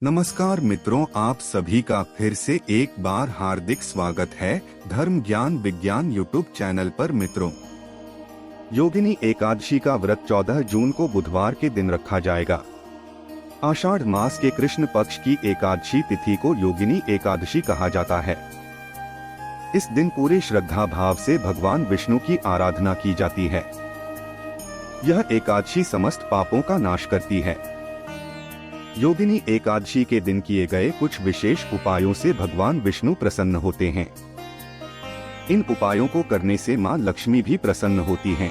नमस्कार मित्रों, आप सभी का फिर से एक बार हार्दिक स्वागत है धर्म ज्ञान विज्ञान यूट्यूब चैनल पर। मित्रों, योगिनी एकादशी का व्रत 14 जून को बुधवार के दिन रखा जाएगा। आषाढ़ मास के कृष्ण पक्ष की एकादशी तिथि को योगिनी एकादशी कहा जाता है। इस दिन पूरे श्रद्धा भाव से भगवान विष्णु की आराधना की जाती है। यह एकादशी समस्त पापों का नाश करती है। योगिनी एकादशी के दिन किए गए कुछ विशेष उपायों से भगवान विष्णु प्रसन्न होते हैं। इन उपायों को करने से मां लक्ष्मी भी प्रसन्न होती हैं।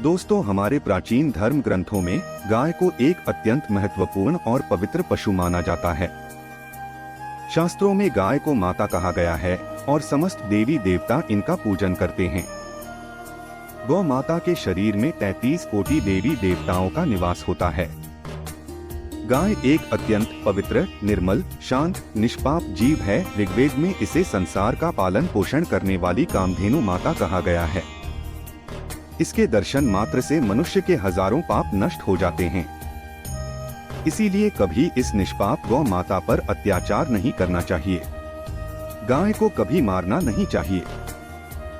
दोस्तों, हमारे प्राचीन धर्म ग्रंथों में गाय को एक अत्यंत महत्वपूर्ण और पवित्र पशु माना जाता है। शास्त्रों में गाय को माता कहा गया है और समस्त देवी देवता इनका पूजन करते हैं। गौ माता के शरीर में 33 कोटि देवी देवताओं का निवास होता है। गाय एक अत्यंत पवित्र, निर्मल, शांत, निष्पाप जीव है। ऋग्वेद में इसे संसार का पालन पोषण करने वाली कामधेनु माता कहा गया है। इसके दर्शन मात्र से मनुष्य के हजारों पाप नष्ट हो जाते हैं। इसीलिए कभी इस निष्पाप गौ माता पर अत्याचार नहीं करना चाहिए। गाय को कभी मारना नहीं चाहिए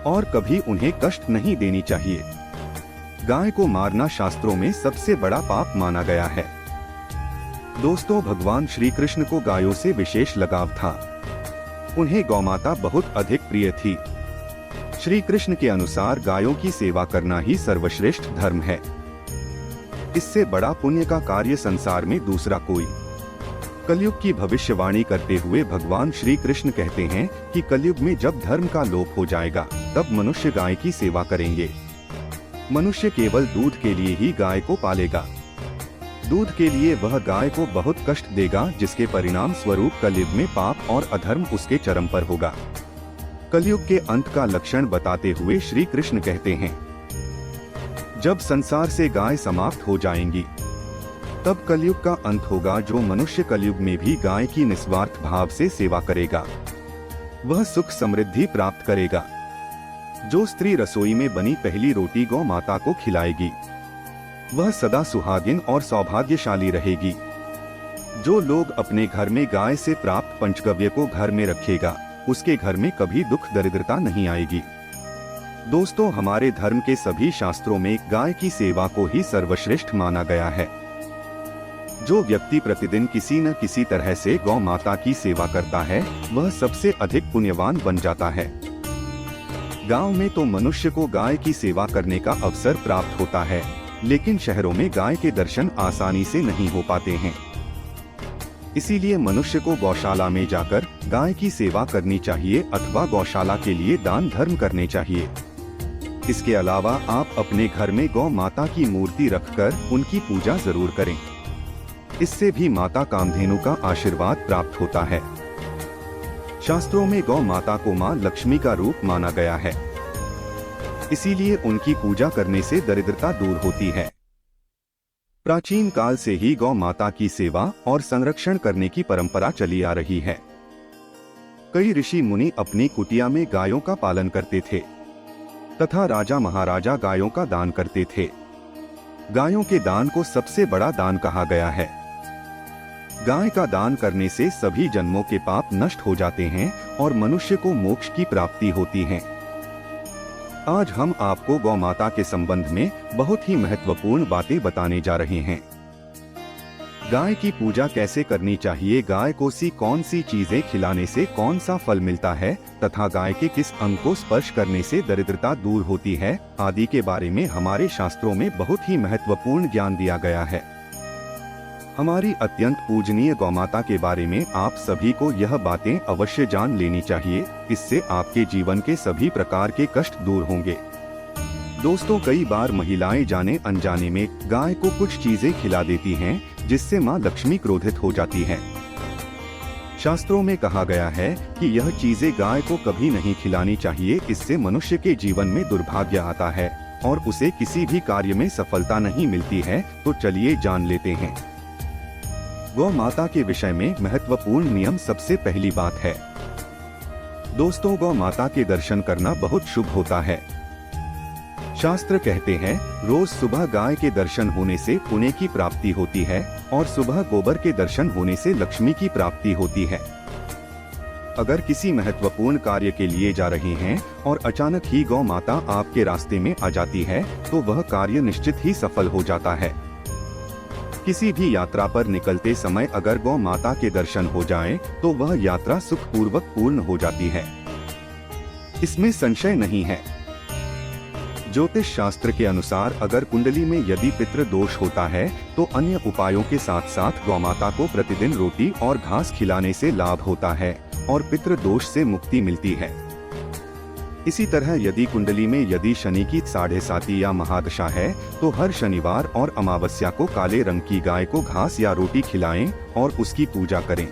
और कभी उन्हें कष्ट नहीं देनी चाहिए। गाय को मारना शास्त्रों में सबसे बड़ा पाप माना गया है। दोस्तों, भगवान श्री कृष्ण को गायों से विशेष लगाव था। उन्हें गौमाता बहुत अधिक प्रिय थी। श्री कृष्ण के अनुसार गायों की सेवा करना ही सर्वश्रेष्ठ धर्म है। इससे बड़ा पुण्य का कार्य संसार में दूसरा कोई। कलयुग की भविष्यवाणी करते हुए भगवान श्री कृष्ण कहते हैं कि कलयुग में जब धर्म का लोप हो जाएगा तब मनुष्य गाय की सेवा करेंगे। मनुष्य केवल दूध के लिए ही गाय को पालेगा। दूध के लिए वह गाय को बहुत कष्ट देगा, जिसके परिणाम स्वरूप कलयुग में पाप और अधर्म उसके चरम पर होगा। कलयुग के अंत का लक्षण बताते हुए श्री कृष्ण कहते हैं, जब संसार से गाय समाप्त हो जाएंगी तब कलयुग का अंत होगा। जो मनुष्य कलयुग में भी गाय की निस्वार्थ भाव से सेवा करेगा वह सुख समृद्धि प्राप्त करेगा। जो स्त्री रसोई में बनी पहली रोटी गौ माता को खिलाएगी वह सदा सुहागिन और सौभाग्यशाली रहेगी। जो लोग अपने घर में गाय से प्राप्त पंचगव्य को घर में रखेगा उसके घर में कभी दुख दरिद्रता नहीं आएगी। दोस्तों, हमारे धर्म के सभी शास्त्रों में गाय की सेवा को ही सर्वश्रेष्ठ माना गया है। जो व्यक्ति प्रतिदिन किसी न किसी तरह से गौ माता की सेवा करता है वह सबसे अधिक पुण्यवान बन जाता है। गांव में तो मनुष्य को गाय की सेवा करने का अवसर प्राप्त होता है, लेकिन शहरों में गाय के दर्शन आसानी से नहीं हो पाते हैं। इसीलिए मनुष्य को गौशाला में जाकर गाय की सेवा करनी चाहिए अथवा गौशाला के लिए दान धर्म करने चाहिए। इसके अलावा आप अपने घर में गौ माता की मूर्ति रखकर उनकी पूजा जरूर करें। इससे भी माता कामधेनु का आशीर्वाद प्राप्त होता है। शास्त्रों में गौ माता को मां लक्ष्मी का रूप माना गया है। इसीलिए उनकी पूजा करने से दरिद्रता दूर होती है। प्राचीन काल से ही गौ माता की सेवा और संरक्षण करने की परंपरा चली आ रही है। कई ऋषि मुनि अपनी कुटिया में गायों का पालन करते थे तथा राजा महाराजा गायों का दान करते थे। गायों के दान को सबसे बड़ा दान कहा गया है। गाय का दान करने से सभी जन्मों के पाप नष्ट हो जाते हैं और मनुष्य को मोक्ष की प्राप्ति होती है। आज हम आपको गौ माता के संबंध में बहुत ही महत्वपूर्ण बातें बताने जा रहे हैं। गाय की पूजा कैसे करनी चाहिए, गाय को कौन सी चीजें खिलाने से कौन सा फल मिलता है तथा गाय के किस अंग को स्पर्श करने से दरिद्रता दूर होती है आदि के बारे में हमारे शास्त्रों में बहुत ही महत्वपूर्ण ज्ञान दिया गया है। हमारी अत्यंत पूजनीय गौमाता के बारे में आप सभी को यह बातें अवश्य जान लेनी चाहिए। इससे आपके जीवन के सभी प्रकार के कष्ट दूर होंगे। दोस्तों, कई बार महिलाएं जाने अनजाने में गाय को कुछ चीजें खिला देती हैं, जिससे मां लक्ष्मी क्रोधित हो जाती है। शास्त्रों में कहा गया है कि यह चीजें गाय को कभी नहीं खिलानी चाहिए। इससे मनुष्य के जीवन में दुर्भाग्य आता है और उसे किसी भी कार्य में सफलता नहीं मिलती है। तो चलिए जान लेते हैं। गौ माता के विषय में महत्वपूर्ण नियम। सबसे पहली बात है, दोस्तों, गौ माता के दर्शन करना बहुत शुभ होता है। शास्त्र कहते हैं रोज सुबह गाय के दर्शन होने से पुण्य की प्राप्ति होती है और सुबह गोबर के दर्शन होने से लक्ष्मी की प्राप्ति होती है। अगर किसी महत्वपूर्ण कार्य के लिए जा रहे हैं और अचानक ही गौ माता आपके रास्ते में आ जाती है तो वह कार्य निश्चित ही सफल हो जाता है। किसी भी यात्रा पर निकलते समय अगर गौ माता के दर्शन हो जाएं, तो वह यात्रा सुखपूर्वक पूर्ण हो जाती है, इसमें संशय नहीं है। ज्योतिष शास्त्र के अनुसार अगर कुंडली में यदि पितृ दोष होता है तो अन्य उपायों के साथ साथ गौ माता को प्रतिदिन रोटी और घास खिलाने से लाभ होता है और पितृ दोष से मुक्ति मिलती है। इसी तरह यदि कुंडली में यदि शनि की 7.5 या महादशा है तो हर शनिवार और अमावस्या को काले रंग की गाय को घास या रोटी खिलाएं और उसकी पूजा करें।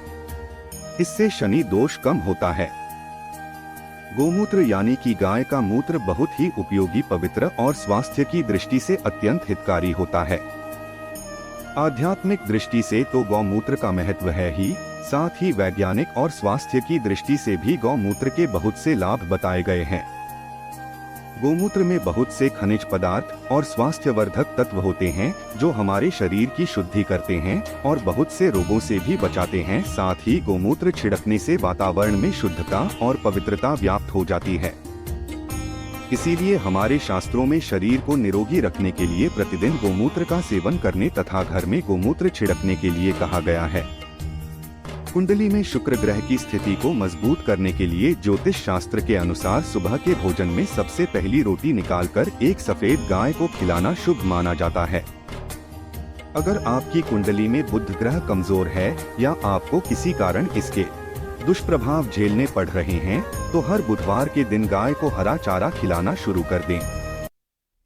इससे शनि दोष कम होता है। गोमूत्र यानी कि गाय का मूत्र बहुत ही उपयोगी, पवित्र और स्वास्थ्य की दृष्टि से अत्यंत हितकारी होता है। आध्यात्मिक दृष्टि से तो गौमूत्र का महत्व है ही, साथ ही वैज्ञानिक और स्वास्थ्य की दृष्टि से भी गौमूत्र के बहुत से लाभ बताए गए हैं। गोमूत्र में बहुत से खनिज पदार्थ और स्वास्थ्यवर्धक तत्व होते हैं जो हमारे शरीर की शुद्धि करते हैं और बहुत से रोगों से भी बचाते हैं। साथ ही गोमूत्र छिड़कने से वातावरण में शुद्धता और पवित्रता व्याप्त हो जाती है। इसीलिए हमारे शास्त्रों में शरीर को निरोगी रखने के लिए प्रतिदिन गोमूत्र का सेवन करने तथा घर में गोमूत्र छिड़कने के लिए कहा गया है। कुंडली में शुक्र ग्रह की स्थिति को मजबूत करने के लिए ज्योतिष शास्त्र के अनुसार सुबह के भोजन में सबसे पहली रोटी निकालकर एक सफेद गाय को खिलाना शुभ माना जाता है। अगर आपकी कुंडली में बुध ग्रह कमजोर है या आपको किसी कारण इसके दुष्प्रभाव झेलने पड़ रहे हैं तो हर बुधवार के दिन गाय को हरा चारा खिलाना शुरू कर दें।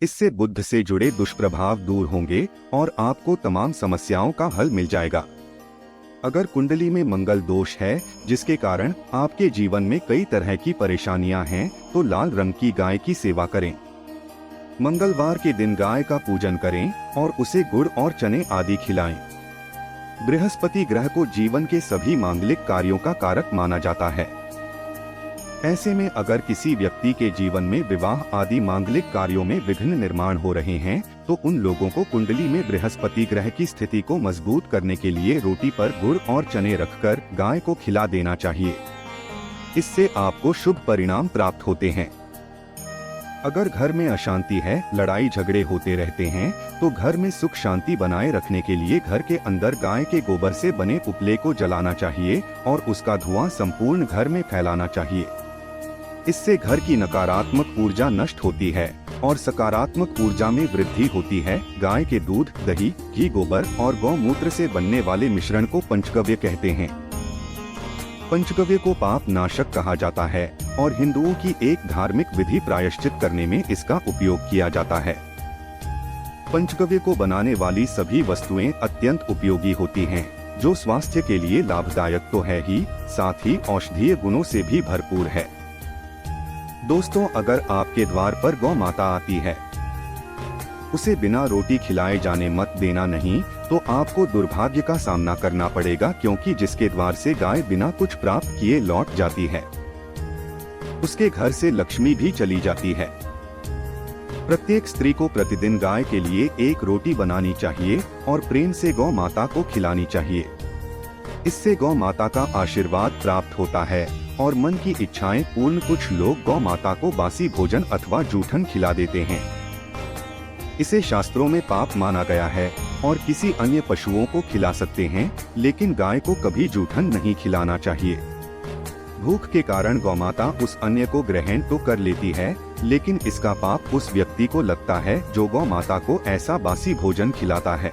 इससे बुध से जुड़े दुष्प्रभाव दूर होंगे और आपको तमाम समस्याओं का हल मिल जाएगा। अगर कुंडली में मंगल दोष है जिसके कारण आपके जीवन में कई तरह की परेशानियां हैं तो लाल रंग की गाय की सेवा करें। मंगलवार के दिन गाय का पूजन करें और उसे गुड़ और चने आदि खिलाएं। बृहस्पति ग्रह को जीवन के सभी मांगलिक कार्यों का कारक माना जाता है। ऐसे में अगर किसी व्यक्ति के जीवन में विवाह आदि मांगलिक कार्यों में विघ्न निर्माण हो रहे हैं तो उन लोगों को कुंडली में बृहस्पति ग्रह की स्थिति को मजबूत करने के लिए रोटी पर गुड़ और चने रखकर गाय को खिला देना चाहिए। इससे आपको शुभ परिणाम प्राप्त होते हैं। अगर घर में अशांति है, लड़ाई झगड़े होते रहते हैं तो घर में सुख शांति बनाए रखने के लिए घर के अंदर गाय के गोबर से बने उपले को जलाना चाहिए और उसका धुआं संपूर्ण घर में फैलाना चाहिए। इससे घर की नकारात्मक ऊर्जा नष्ट होती है और सकारात्मक ऊर्जा में वृद्धि होती है। गाय के दूध, दही, घी, गोबर और गौमूत्र से बनने वाले मिश्रण को पंचगव्य कहते हैं। पंचगव्य को पाप नाशक कहा जाता है और हिंदुओं की एक धार्मिक विधि प्रायश्चित करने में इसका उपयोग किया जाता है। पंचगव्य को बनाने वाली सभी वस्तुएं अत्यंत उपयोगी होती हैं, जो स्वास्थ्य के लिए लाभदायक तो है ही, साथ ही औषधीय गुणों से भी भरपूर है। दोस्तों, अगर आपके द्वार पर गौ माता आती है, उसे बिना रोटी खिलाए जाने मत देना, नहीं तो आपको दुर्भाग्य का सामना करना पड़ेगा, क्योंकि जिसके द्वार से गाय बिना कुछ प्राप्त किए लौट जाती है उसके घर से लक्ष्मी भी चली जाती है। प्रत्येक स्त्री को प्रतिदिन गाय के लिए एक रोटी बनानी चाहिए और प्रेम से गौ माता को खिलानी चाहिए। इससे गौ माता का आशीर्वाद प्राप्त होता है और मन की इच्छाएं पूर्ण। कुछ लोग गौ माता को बासी भोजन अथवा जूठन खिला देते हैं। इसे शास्त्रों में पाप माना गया है और किसी अन्य पशुओं को खिला सकते हैं, लेकिन गाय को कभी जूठन नहीं खिलाना चाहिए। भूख के कारण गौ माता उस अन्य को ग्रहण तो कर लेती है, लेकिन इसका पाप उस व्यक्ति को लगता है जो गौ माता को ऐसा बासी भोजन खिलाता है।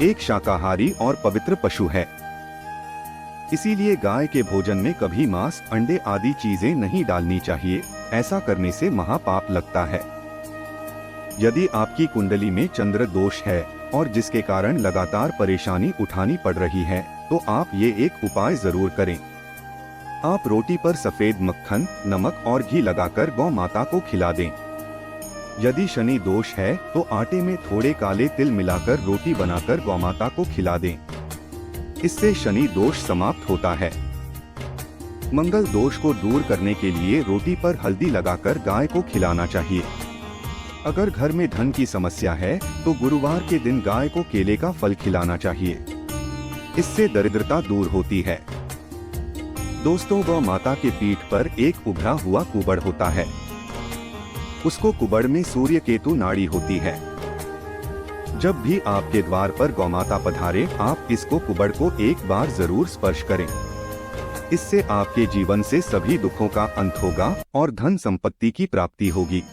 एक शाकाहारी और पवित्र पशु है, इसीलिए गाय के भोजन में कभी मांस, अंडे आदि चीजें नहीं डालनी चाहिए। ऐसा करने से महापाप लगता है। यदि आपकी कुंडली में चंद्र दोष है और जिसके कारण लगातार परेशानी उठानी पड़ रही है, तो आप ये एक उपाय जरूर करें। आप रोटी पर सफेद मक्खन, नमक और घी लगाकर गौ माता को खिला दें। यदि शनि दोष है तो आटे में थोड़े काले तिल मिलाकर रोटी बनाकर गौ माता को खिला दें। इससे शनि दोष समाप्त होता है। मंगल दोष को दूर करने के लिए रोटी पर हल्दी लगाकर गाय को खिलाना चाहिए। अगर घर में धन की समस्या है तो गुरुवार के दिन गाय को केले का फल खिलाना चाहिए। इससे दरिद्रता दूर होती है। दोस्तों, गौ माता के पीठ पर एक उभरा हुआ कुबड़ होता है। उसको कुबड़ में सूर्य केतु नाड़ी होती है। जब भी आपके द्वार पर गौमाता पधारे, आप इसको कुबड़ को एक बार जरूर स्पर्श करें। इससे आपके जीवन से सभी दुखों का अंत होगा और धन संपत्ति की प्राप्ति होगी।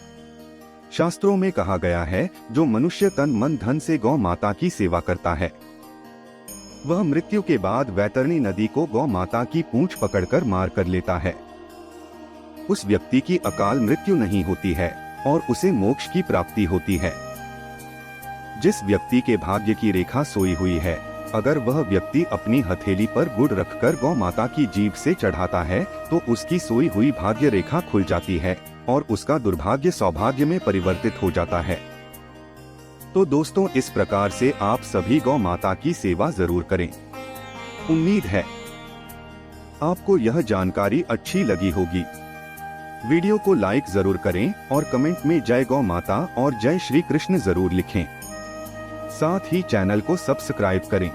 शास्त्रों में कहा गया है, जो मनुष्य तन मन धन से गौ माता की सेवा करता है, वह मृत्यु के बाद वैतरणी नदी को गौ माता की पूंछ पकड़कर मार कर लेता है। उस व्यक्ति की अकाल मृत्यु नहीं होती है और उसे मोक्ष की प्राप्ति होती है। जिस व्यक्ति के भाग्य की रेखा सोई हुई है, अगर वह व्यक्ति अपनी हथेली पर गुड़ रखकर गौ माता की जीभ से चढ़ाता है तो उसकी सोई हुई भाग्य रेखा खुल जाती है और उसका दुर्भाग्य सौभाग्य में परिवर्तित हो जाता है। तो दोस्तों, इस प्रकार से आप सभी गौ माता की सेवा जरूर करें। उम्मीद है आपको यह जानकारी अच्छी लगी होगी। वीडियो को लाइक जरूर करें और कमेंट में जय गौ माता और जय श्री कृष्ण जरूर लिखें। साथ ही चैनल को सब्सक्राइब करें।